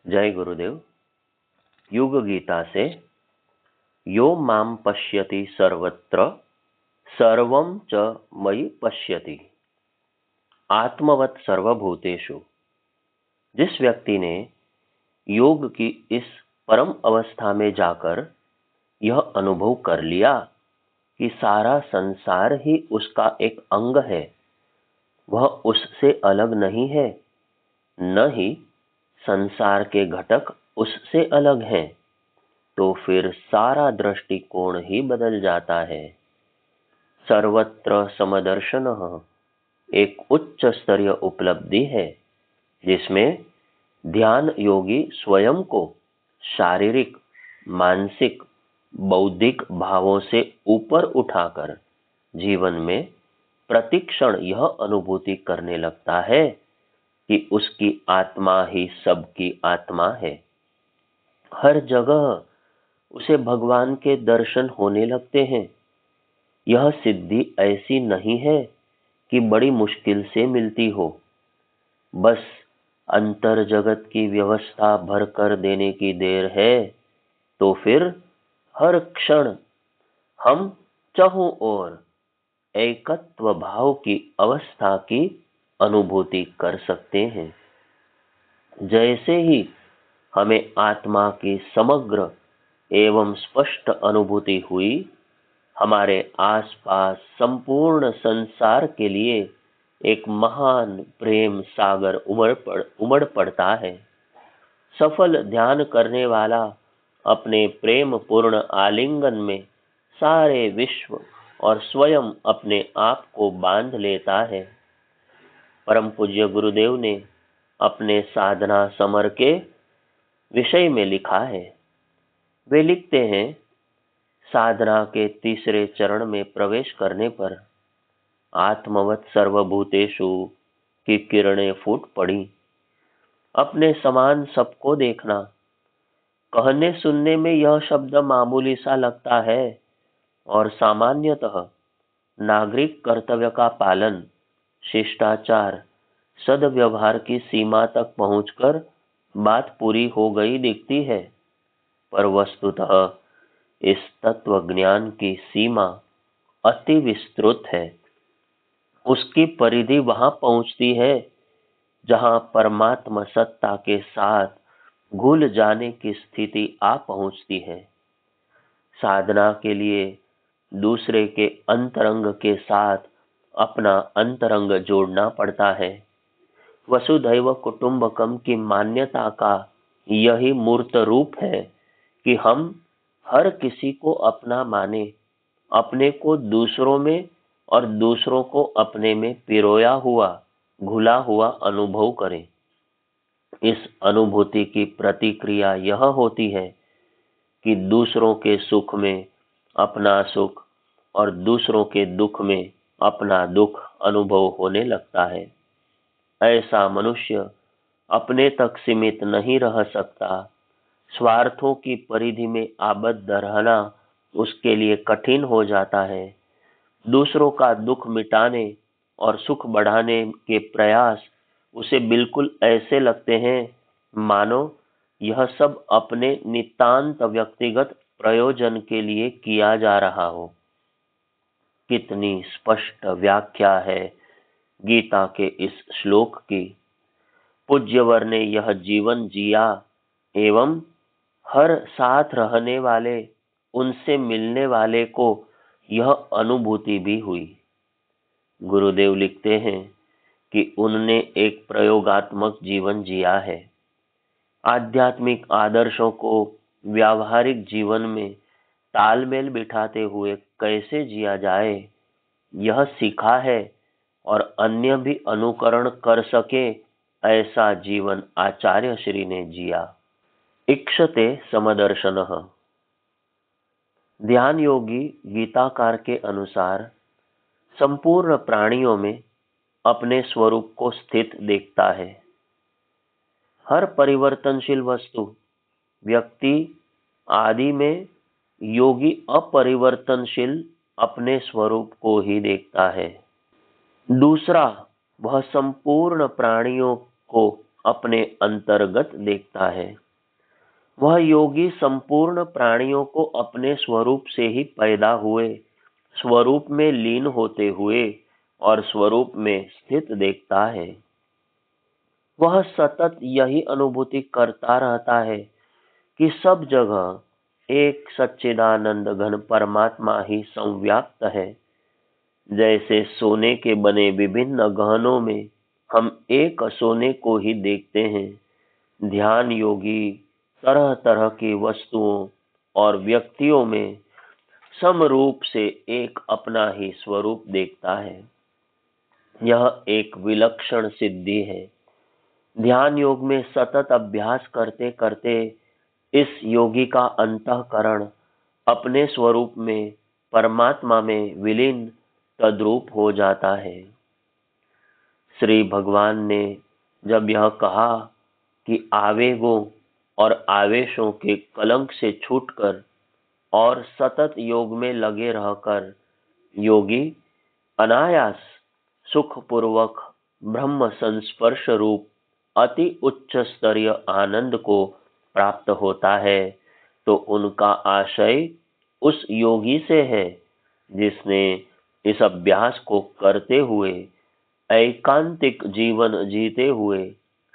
जय गुरुदेव। युग गीता से यो माम पश्यति सर्वत्र सर्वं च मयि पश्यति आत्मवत् सर्वभूतेषु। जिस व्यक्ति ने योग की इस परम अवस्था में जाकर यह अनुभव कर लिया कि सारा संसार ही उसका एक अंग है, वह उससे अलग नहीं है, न ही संसार के घटक उससे अलग हैं, तो फिर सारा दृष्टिकोण ही बदल जाता है। सर्वत्र समदर्शनः एक उच्च स्तरीय उपलब्धि है, जिसमें ध्यान योगी स्वयं को शारीरिक, मानसिक, बौद्धिक भावों से ऊपर उठाकर जीवन में प्रतिक्षण यह अनुभूति करने लगता है कि उसकी आत्मा ही सबकी आत्मा है। हर जगह उसे भगवान के दर्शन होने लगते हैं। यह सिद्धि ऐसी नहीं है कि बड़ी मुश्किल से मिलती हो, बस अंतर जगत की व्यवस्था भर कर देने की देर है, तो फिर हर क्षण हम चाहों ओर एकत्व भाव की अवस्था की अनुभूति कर सकते हैं। जैसे ही हमें आत्मा की समग्र एवं स्पष्ट अनुभूति हुई, हमारे आसपास संपूर्ण संसार के लिए एक महान प्रेम सागर उमड़ पड़ता है। सफल ध्यान करने वाला अपने प्रेम पूर्ण आलिंगन में सारे विश्व और स्वयं अपने आप को बांध लेता है। परम पूज्य गुरुदेव ने अपने साधना समर के विषय में लिखा है। वे लिखते हैं, साधना के तीसरे चरण में प्रवेश करने पर आत्मवत् सर्वभूतेषु की किरणें फूट पड़ी। अपने समान सबको देखना। कहने सुनने में यह शब्द मामूली सा लगता है और सामान्यतः नागरिक कर्तव्य का पालन, शिष्टाचार, सद्व्यवहार की सीमा तक पहुंचकर बात पूरी हो गई दिखती है, पर वस्तुतः इस तत्व ज्ञान की सीमा अति विस्तृत है। उसकी परिधि वहां पहुंचती है जहां परमात्मा सत्ता के साथ घुल जाने की स्थिति आ पहुंचती है। साधना के लिए दूसरे के अंतरंग के साथ अपना अंतरंग जोड़ना पड़ता है। वसुधैव कुटुंबकम की मान्यता का यही मूर्त रूप है कि हम हर किसी को अपना माने, अपने को दूसरों में और दूसरों को अपने में पिरोया हुआ, घुला हुआ अनुभव करें। इस अनुभूति की प्रतिक्रिया यह होती है कि दूसरों के सुख में अपना सुख और दूसरों के दुख में अपना दुख अनुभव होने लगता है। ऐसा मनुष्य अपने तक सीमित नहीं रह सकता। स्वार्थों की परिधि में आबद्ध रहना उसके लिए कठिन हो जाता है। दूसरों का दुख मिटाने और सुख बढ़ाने के प्रयास उसे बिल्कुल ऐसे लगते हैं मानो यह सब अपने नितांत व्यक्तिगत प्रयोजन के लिए किया जा रहा हो। कितनी स्पष्ट व्याख्या है गीता के इस श्लोक की। पूज्यवर ने यह जीवन जिया एवं हर साथ रहने वाले, उनसे मिलने वाले को यह अनुभूति भी हुई। गुरुदेव लिखते हैं कि उनने एक प्रयोगात्मक जीवन जिया है। आध्यात्मिक आदर्शों को व्यावहारिक जीवन में तालमेल बिठाते हुए कैसे जिया जाए, यह सीखा है और अन्य भी अनुकरण कर सके ऐसा जीवन आचार्य श्री ने जिया। इक्षते समदर्शनः। ध्यान योगी गीताकार के अनुसार संपूर्ण प्राणियों में अपने स्वरूप को स्थित देखता है। हर परिवर्तनशील वस्तु, व्यक्ति आदि में योगी अपरिवर्तनशील अपने स्वरूप को ही देखता है। दूसरा, वह संपूर्ण प्राणियों को अपने अंतर्गत देखता है। वह योगी संपूर्ण प्राणियों को अपने स्वरूप से ही पैदा हुए, स्वरूप में लीन होते हुए और स्वरूप में स्थित देखता है। वह सतत यही अनुभूति करता रहता है कि सब जगह एक सच्चिदानंद घन परमात्मा ही संव्याप्त है। जैसे सोने के बने विभिन्न गहनों में हम एक सोने को ही देखते हैं, ध्यान योगी तरह तरह की वस्तुओं और व्यक्तियों में समरूप से एक अपना ही स्वरूप देखता है। यह एक विलक्षण सिद्धि है। ध्यान योग में सतत अभ्यास करते करते इस योगी का अंतःकरण अपने स्वरूप में परमात्मा में विलीन तद्रूप हो जाता है। श्री भगवान ने जब यह कहा कि आवेगों और आवेशों के कलंक से छूटकर और सतत योग में लगे रहकर योगी अनायास सुखपूर्वक ब्रह्म संस्पर्श रूप अति उच्च स्तरीय आनंद को प्राप्त होता है, तो उनका आशय उस योगी से है जिसने इस अभ्यास को करते हुए एकांतिक जीवन जीते हुए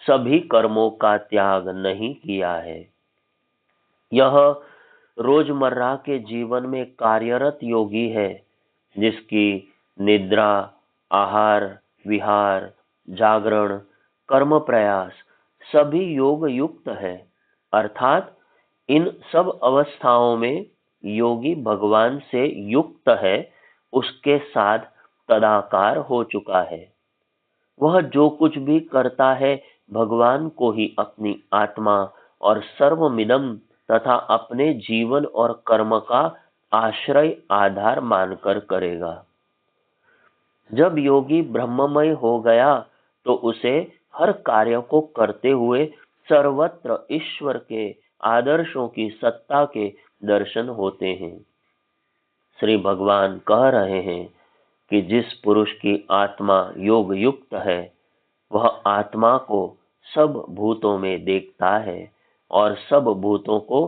सभी कर्मों का त्याग नहीं किया है। यह रोजमर्रा के जीवन में कार्यरत योगी है, जिसकी निद्रा, आहार, विहार, जागरण, कर्म प्रयास सभी योग युक्त है। अर्थात इन सब अवस्थाओं में योगी भगवान से युक्त है, उसके साथ तदाकार हो चुका है। वह जो कुछ भी करता है भगवान को ही अपनी आत्मा और सर्वमिदं तथा अपने जीवन और कर्म का आश्रय आधार मानकर करेगा। जब योगी ब्रह्ममय हो गया तो उसे हर कार्य को करते हुए सर्वत्र ईश्वर के आदर्शों की सत्ता के दर्शन होते हैं। श्री भगवान कह रहे हैं कि जिस पुरुष की आत्मा योग युक्त है वह आत्मा को सब भूतों में देखता है और सब भूतों को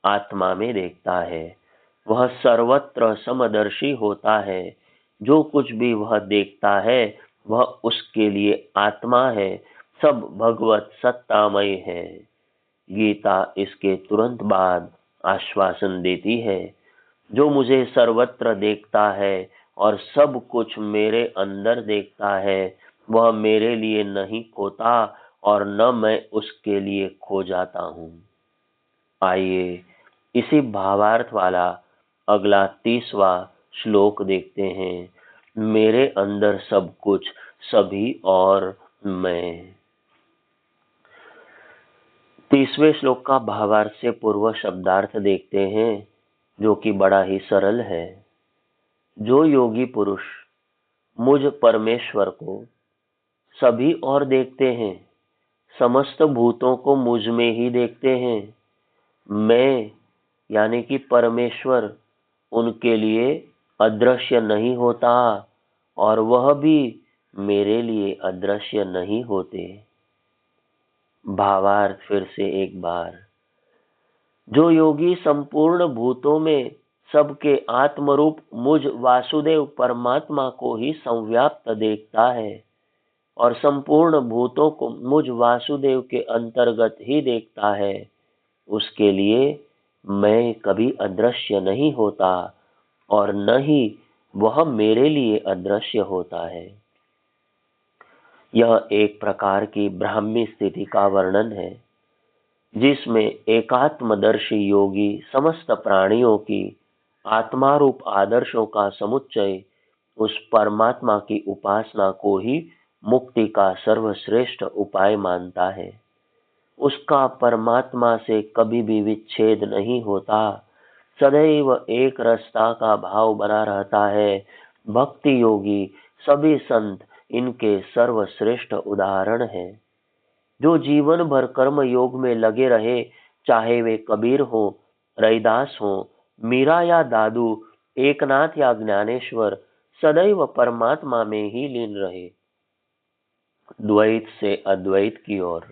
आत्मा में देखता है। वह सर्वत्र समदर्शी होता है। जो कुछ भी वह देखता है वह उसके लिए आत्मा है, सब भगवत सत्तामय है। गीता इसके तुरंत बाद आश्वासन देती है, जो मुझे सर्वत्र देखता है और सब कुछ मेरे अंदर देखता है, वह मेरे लिए नहीं खोता और न मैं उसके लिए खो जाता हूँ। आइए इसी भावार्थ वाला अगला 30वां श्लोक देखते हैं। मेरे अंदर सब कुछ, सभी और मैं। 30वें श्लोक का भावार्थ से पूर्व शब्दार्थ देखते हैं, जो कि बड़ा ही सरल है। जो योगी पुरुष मुझ परमेश्वर को सभी और देखते हैं, समस्त भूतों को मुझ में ही देखते हैं, मैं यानी कि परमेश्वर उनके लिए अदृश्य नहीं होता और वह भी मेरे लिए अदृश्य नहीं होते। भावार्थ फिर से एक बार। जो योगी संपूर्ण भूतों में सबके आत्मरूप मुझ वासुदेव परमात्मा को ही संव्याप्त देखता है और संपूर्ण भूतों को मुझ वासुदेव के अंतर्गत ही देखता है, उसके लिए मैं कभी अदृश्य नहीं होता और न ही वह मेरे लिए अदृश्य होता है। यह एक प्रकार की ब्राह्मी स्थिति का वर्णन है, जिसमें एकात्मदर्शी योगी समस्त प्राणियों की आत्मा रूप आदर्शों का समुच्चय उस परमात्मा की उपासना को ही मुक्ति का सर्वश्रेष्ठ उपाय मानता है। उसका परमात्मा से कभी भी विच्छेद नहीं होता, सदैव एक रसता का भाव बना रहता है। भक्ति योगी सभी संत इनके सर्वश्रेष्ठ उदाहरण हैं। जो जीवन भर कर्म योग में लगे रहे, चाहे वे कबीर हो, रैदास हो, मीरा या दादू, एकनाथ या ज्ञानेश्वर, सदैव परमात्मा में ही लीन रहे, द्वैत से अद्वैत की ओर।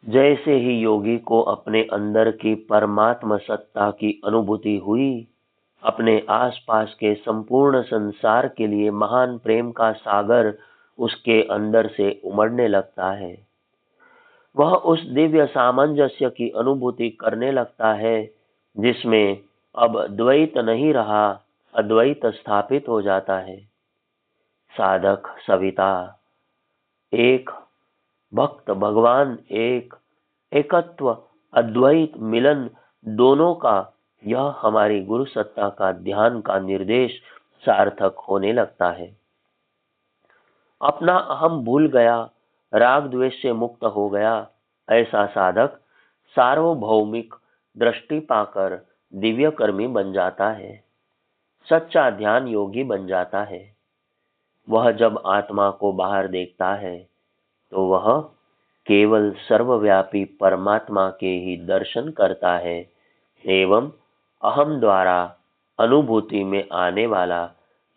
जैसे ही योगी को अपने अंदर की परमात्म सत्ता की अनुभूति हुई, अपने आसपास के संपूर्ण संसार के लिए महान प्रेम का सागर उसके अंदर से उमड़ने लगता है। वह उस दिव्य सामंजस्य की अनुभूति करने लगता है जिसमें अब द्वैत नहीं रहा, अद्वैत स्थापित हो जाता है। साधक सविता एक, भक्त भगवान एक, एकत्व अद्वैत मिलन दोनों का यह हमारी गुरु सत्ता का ध्यान का निर्देश सार्थक होने लगता है। अपना अहम भूल गया, राग द्वेष से मुक्त हो गया, ऐसा साधक सार्वभौमिक दृष्टि पाकर दिव्य कर्मी बन जाता है, सच्चा ध्यान योगी बन जाता है। वह जब आत्मा को बाहर देखता है तो वह केवल सर्वव्यापी परमात्मा के ही दर्शन करता है एवं अहम द्वारा अनुभूति में आने वाला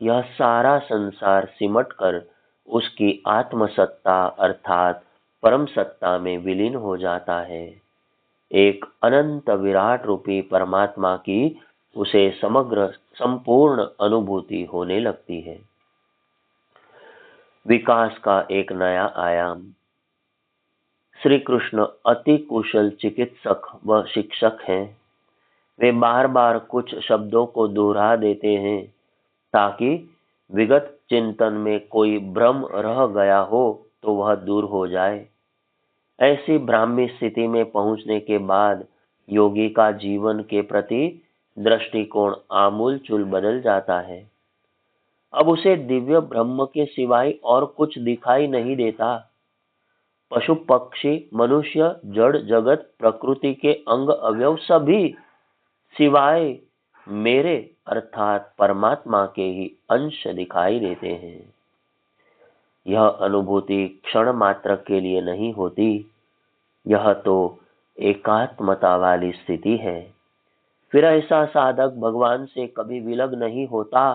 यह सारा संसार सिमटकर उसकी आत्मसत्ता अर्थात परम सत्ता में विलीन हो जाता है। एक अनंत विराट रूपी परमात्मा की उसे समग्र संपूर्ण अनुभूति होने लगती है। विकास का एक नया आयाम। श्री कृष्ण अति कुशल चिकित्सक व शिक्षक हैं। वे बार बार कुछ शब्दों को दोहरा देते हैं ताकि विगत चिंतन में कोई भ्रम रह गया हो तो वह दूर हो जाए। ऐसी ब्राह्मी स्थिति में पहुंचने के बाद योगी का जीवन के प्रति दृष्टिकोण आमूलचूल बदल जाता है। अब उसे दिव्य ब्रह्म के सिवाय और कुछ दिखाई नहीं देता। पशु पक्षी मनुष्य जड़ जगत प्रकृति के अंग अवयव सभी सिवाय मेरे अर्थात परमात्मा के ही अंश दिखाई देते हैं। यह अनुभूति क्षण मात्र के लिए नहीं होती, यह तो एकात्मता वाली स्थिति है। फिर ऐसा साधक भगवान से कभी विलग नहीं होता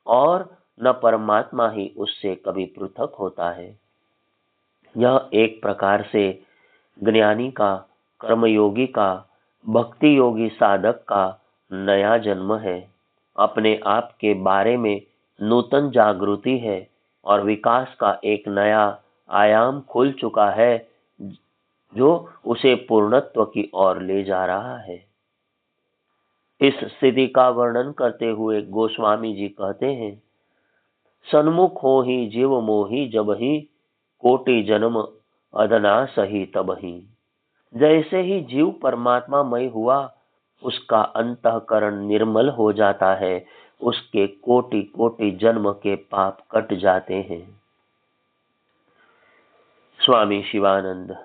और न परमात्मा ही उससे कभी पृथक होता है। यह एक प्रकार से ज्ञानी का, कर्मयोगी का, भक्ति योगी साधक का नया जन्म है। अपने आप के बारे में नूतन जागृति है और विकास का एक नया आयाम खुल चुका है जो उसे पूर्णत्व की ओर ले जा रहा है। इस स्थिति का वर्णन करते हुए गोस्वामी जी कहते हैं, सन्मुख हो ही जीव मोही जब ही कोटि जन्म अदना सही तब ही। जैसे ही जीव परमात्मा मय हुआ उसका अंतःकरण निर्मल हो जाता है, उसके कोटि कोटि जन्म के पाप कट जाते हैं। स्वामी शिवानंद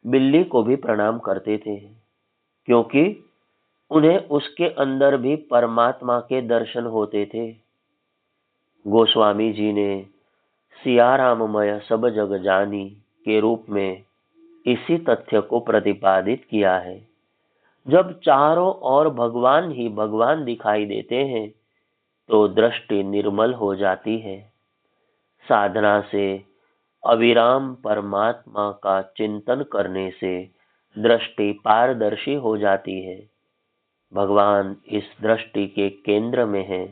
बिल्ली को भी प्रणाम करते थे क्योंकि उन्हें उसके अंदर भी परमात्मा के दर्शन होते थे। गोस्वामी जी ने सियाराममय सब जग जानी के रूप में इसी तथ्य को प्रतिपादित किया है। जब चारों ओर भगवान ही भगवान दिखाई देते हैं तो दृष्टि निर्मल हो जाती है। साधना से अविराम परमात्मा का चिंतन करने से दृष्टि पारदर्शी हो जाती है। भगवान इस दृष्टि के केंद्र में है,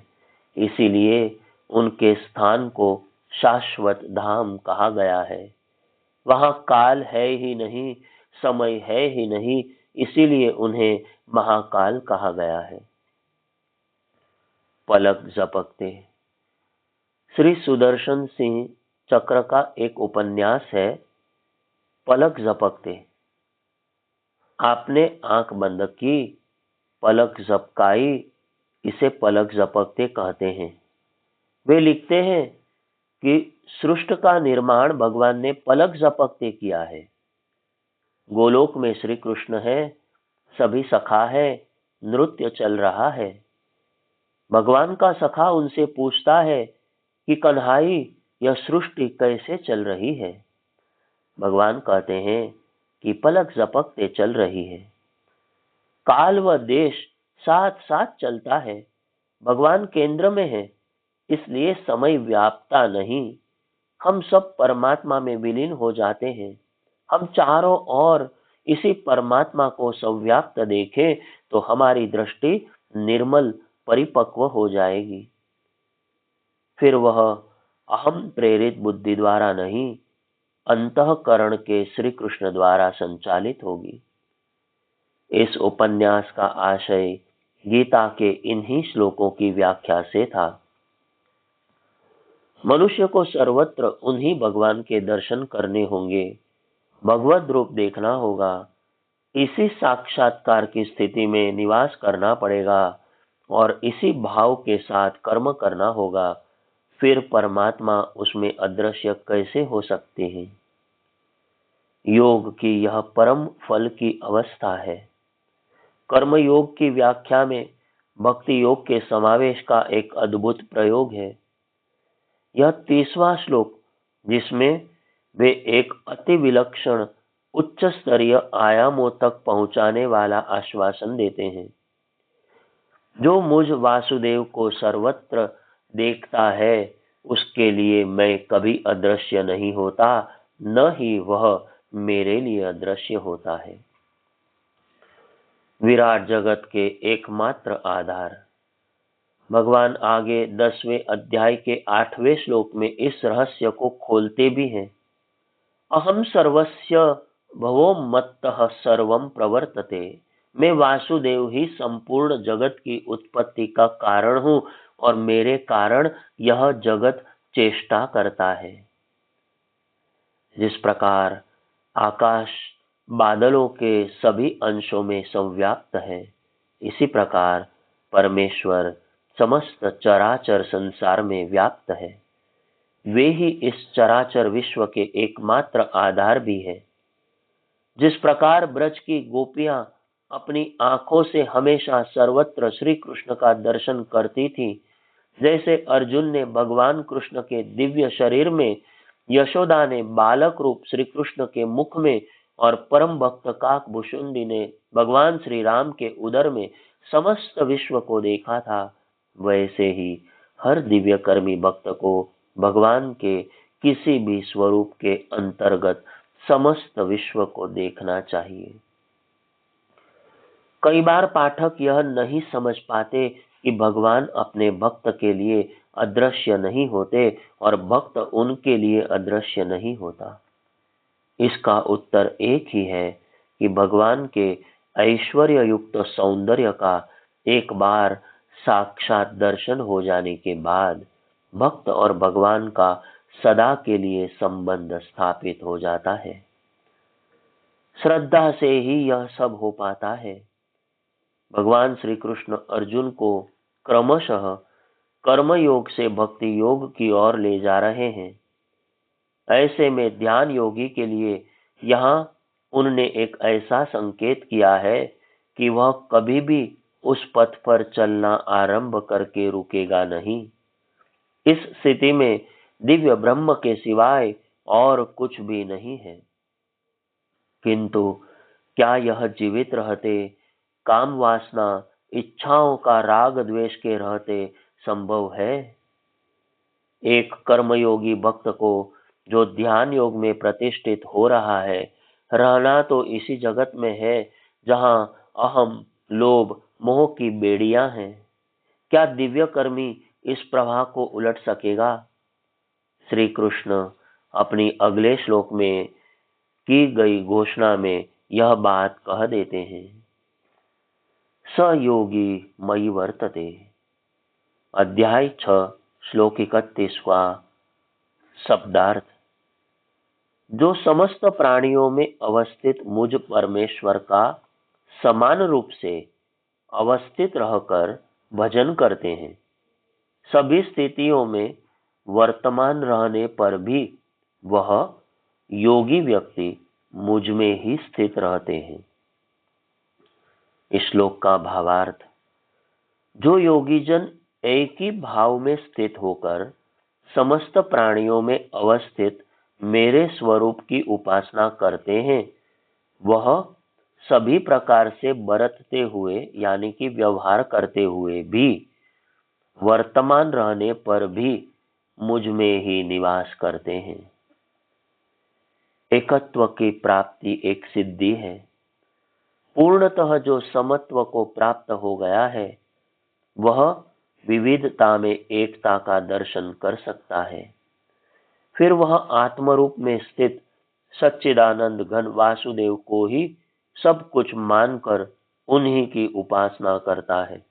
इसीलिए उनके स्थान को शाश्वत धाम कहा गया है। वहां काल है ही नहीं, समय है ही नहीं, इसीलिए उन्हें महाकाल कहा गया है। पलक झपकते। श्री सुदर्शन सिंह चक्र का एक उपन्यास है, पलक झपकते। आपने आंख बंद की, पलक झपकाई, इसे पलक झपकते कहते हैं। वे लिखते हैं कि सृष्टि का निर्माण भगवान ने पलक झपकते किया है। गोलोक में श्री कृष्ण है, सभी सखा है, नृत्य चल रहा है। भगवान का सखा उनसे पूछता है कि कन्हाई यह सृष्टि कैसे चल रही है। भगवान कहते हैं कि पलक झपकते चल रही है। काल व देश साथ साथ चलता है। भगवान केंद्र में है, इसलिए समय व्यापता नहीं। हम सब परमात्मा में विलीन हो जाते हैं। हम चारों ओर इसी परमात्मा को सव्याप्त देखें तो हमारी दृष्टि निर्मल परिपक्व हो जाएगी। फिर वह अहम प्रेरित बुद्धि द्वारा नहीं, अंतःकरण के श्री कृष्ण द्वारा संचालित होगी। इस उपन्यास का आशय गीता के इन्हीं श्लोकों की व्याख्या से था। मनुष्य को सर्वत्र उन्हीं भगवान के दर्शन करने होंगे, भगवत रूप देखना होगा। इसी साक्षात्कार की स्थिति में निवास करना पड़ेगा और इसी भाव के साथ कर्म करना होगा। फिर परमात्मा उसमें अदृश्य कैसे हो सकते हैं? योग की यह परम फल की अवस्था है। कर्म योग की व्याख्या में भक्ति योग के समावेश का एक अद्भुत प्रयोग है। यह 30वां श्लोक, जिसमें वे एक अति विलक्षण उच्च स्तरीय आयामों तक पहुंचाने वाला आश्वासन देते हैं। जो मुझ वासुदेव को सर्वत्र देखता है, उसके लिए मैं कभी अदृश्य नहीं होता, न ही वह मेरे लिए अदृश्य होता है। विराट जगत के एकमात्र आधार। भगवान आगे 10वें अध्याय के 8वें श्लोक में इस रहस्य को खोलते भी हैं। अहम सर्वस्य भवो मत्तः सर्वम प्रवर्तते। मैं वासुदेव ही संपूर्ण जगत की उत्पत्ति का कारण हूं और मेरे कारण यह जगत चेष्टा करता है। जिस प्रकार आकाश बादलों के सभी अंशों में संव्याप्त है, इसी प्रकार परमेश्वर समस्त चराचर संसार में व्याप्त है। वे ही इस चराचर विश्व के एकमात्र आधार भी है। जिस प्रकार ब्रज की गोपियां अपनी आंखों से हमेशा सर्वत्र श्री कृष्ण का दर्शन करती थी, जैसे अर्जुन ने भगवान कृष्ण के दिव्य शरीर में, यशोदा ने बालक रूप श्री कृष्ण के मुख में और परम भक्त काकभूषुंडी ने भगवान श्री राम के उदर में समस्त विश्व को देखा था, वैसे ही हर दिव्य कर्मी भक्त को भगवान के किसी भी स्वरूप के अंतर्गत समस्त विश्व को देखना चाहिए। कई बार पाठक यह नहीं समझ पाते कि भगवान अपने भक्त के लिए अदृश्य नहीं होते और भक्त उनके लिए अदृश्य नहीं होता। इसका उत्तर एक ही है कि भगवान के ऐश्वर्य युक्त सौंदर्य का एक बार साक्षात दर्शन हो जाने के बाद भक्त और भगवान का सदा के लिए संबंध स्थापित हो जाता है। श्रद्धा से ही यह सब हो पाता है। भगवान श्री कृष्ण अर्जुन को क्रमशः कर्म योग से भक्ति योग की ओर ले जा रहे हैं। ऐसे में ध्यान योगी के लिए यहाँ उनने एक ऐसा संकेत किया है कि वह कभी भी उस पथ पर चलना आरंभ करके रुकेगा नहीं। इस स्थिति में दिव्य ब्रह्म के सिवाय और कुछ भी नहीं है। किंतु क्या यह जीवित रहते, काम वासना इच्छाओं का राग द्वेष के रहते संभव है? एक कर्मयोगी भक्त को जो ध्यान योग में प्रतिष्ठित हो रहा है, रहना तो इसी जगत में है जहां अहम, लोभ, मोह की बेड़ियां हैं। क्या दिव्य कर्मी इस प्रवाह को उलट सकेगा? श्री कृष्ण अपनी अगले श्लोक में की गई घोषणा में यह बात कह देते हैं। स योगी मयि वर्तते। अध्याय 6 श्लोक 31वां शब्दार्थ। जो समस्त प्राणियों में अवस्थित मुझ परमेश्वर का समान रूप से अवस्थित रहकर भजन करते हैं, सभी स्थितियों में वर्तमान रहने पर भी वह योगी व्यक्ति मुझ में ही स्थित रहते हैं। इस श्लोक का भावार्थ। जो योगी जन एक ही भाव में स्थित होकर समस्त प्राणियों में अवस्थित मेरे स्वरूप की उपासना करते हैं, वह सभी प्रकार से बरतते हुए यानी कि व्यवहार करते हुए भी वर्तमान रहने पर भी मुझ में ही निवास करते हैं। एकत्व की प्राप्ति एक सिद्धि है। पूर्णतः जो समत्व को प्राप्त हो गया है वह विविधता में एकता का दर्शन कर सकता है। फिर वह आत्मरूप में स्थित सच्चिदानंद घन वासुदेव को ही सब कुछ मानकर उन्हीं की उपासना करता है।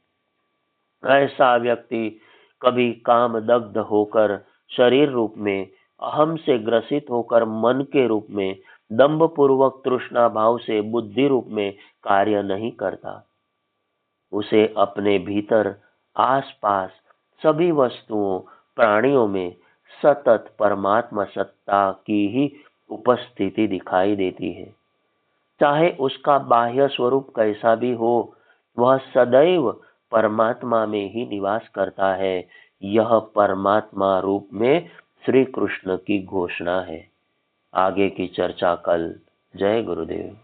ऐसा व्यक्ति कभी काम दग्ध होकर शरीर रूप में, अहम से ग्रसित होकर मन के रूप में, दंभ पूर्वक तृष्णा भाव से बुद्धि रूप में कार्य नहीं करता। उसे अपने भीतर, आसपास सभी वस्तुओं, प्राणियों में सतत परमात्मा सत्ता की ही उपस्थिति दिखाई देती है। चाहे उसका बाह्य स्वरूप कैसा भी हो, वह सदैव परमात्मा में ही निवास करता है। यह परमात्मा रूप में श्री कृष्ण की घोषणा है। आगे की चर्चा कल। जय गुरुदेव।